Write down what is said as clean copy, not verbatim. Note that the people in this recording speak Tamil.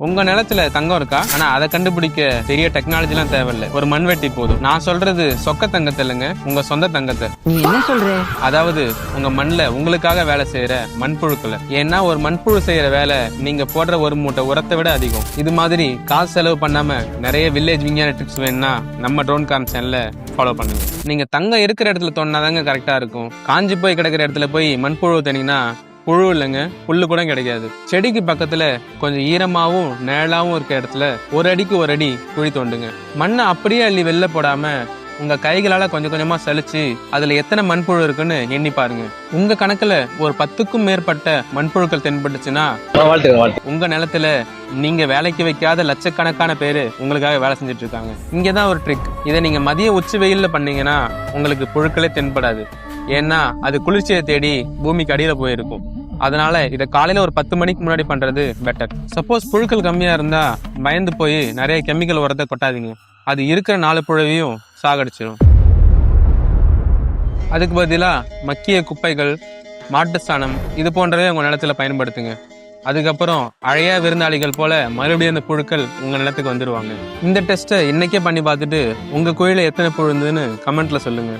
உங்க நிலத்துல தங்கம் இருக்கா? ஆனா அதை கண்டுபிடிக்க பெரிய டெக்னாலஜி எல்லாம் தேவையில்லை, ஒரு மண்வெட்டி போதும். நான் சொல்றது சொக்க தங்கத்தை இல்லைங்க, உங்க சொந்த தங்கத்தை. நீ என்ன சொல்ற? அதாவது உங்க மண்ல உங்களுக்காக வேலை செய்யற மண்புழுக்களை. ஏன்னா ஒரு மண்புழு செய்யற வேலை நீங்க போடுற ஒரு மூட்டை உரத்தை விட அதிகம். இது மாதிரி காசு செலவு பண்ணாம நிறைய வில்லேஜ் விஞ்ஞான டிப்ஸ் வேணும்னா நம்ம ட்ரோன் கார்ன் சேனலை ஃபாலோ பண்ணுங்க. நீங்க தங்கம் இருக்கிற இடத்துல தோணாதாங்க கரெக்டா இருக்கும். காஞ்சி போய் கிடக்கிற இடத்துல போய் மண்புழு தனிங்கன்னா புழு இல்லைங்க, புல்லு கூட கிடைக்காது. செடிக்கு பக்கத்துல கொஞ்சம் ஈரமாவும் நிழலாவும் இருக்க இடத்துல ஒரு அடிக்கு ஒரு அடி குழி தோண்டுங்க. மண்ணை அப்படியே அள்ளி வெளில போடாம உங்க கைகளால கொஞ்சம் கொஞ்சமா சலிச்சு அதுல எத்தனை மண்புழு இருக்குன்னு எண்ணி பாருங்க. உங்க கணக்குல ஒரு 10க்கும் மேற்பட்ட மண்புழுக்கள் தென்பட்டுச்சுன்னா உங்க நிலத்துல நீங்க வேலைக்கு வைக்காத லட்சக்கணக்கான பேரு உங்களுக்காக வேலை செஞ்சுட்டு இருக்காங்க. இங்கதான் ஒரு ட்ரிக். இதை நீங்க மதிய உச்சி வெயில்ல பண்ணீங்கன்னா உங்களுக்கு புழுக்களே தென்படாது. ஏன்னா அது குளிர்ச்சியை தேடி பூமிக்கு அடியில போயிருக்கும். அதனால இதை காலையில ஒரு 10 மணிக்கு முன்னாடி பண்றது பெட்டர். சப்போஸ் புழுக்கள் கம்மியா இருந்தா பயந்து போய் நிறைய கெமிக்கல் உரத்தை கொட்டாதீங்க. அது இருக்கிற 4 புழுவையும் சாகடிச்சிடும். அதுக்கு பதிலா மக்கிய குப்பைகள், மாட்டு சாணம் இது போன்றவே உங்க நிலத்துல பயன்படுத்துங்க. அதுக்கப்புறம் அழையா விருந்தாளிகள் போல மறுபடியும் அந்த புழுக்கள் உங்க நிலத்துக்கு வந்துருவாங்க. இந்த டெஸ்ட்டை இன்னைக்கே பண்ணி பார்த்துட்டு உங்க கோயில எத்தனை புழு இருந்ததுன்னு கமெண்ட்ல சொல்லுங்க.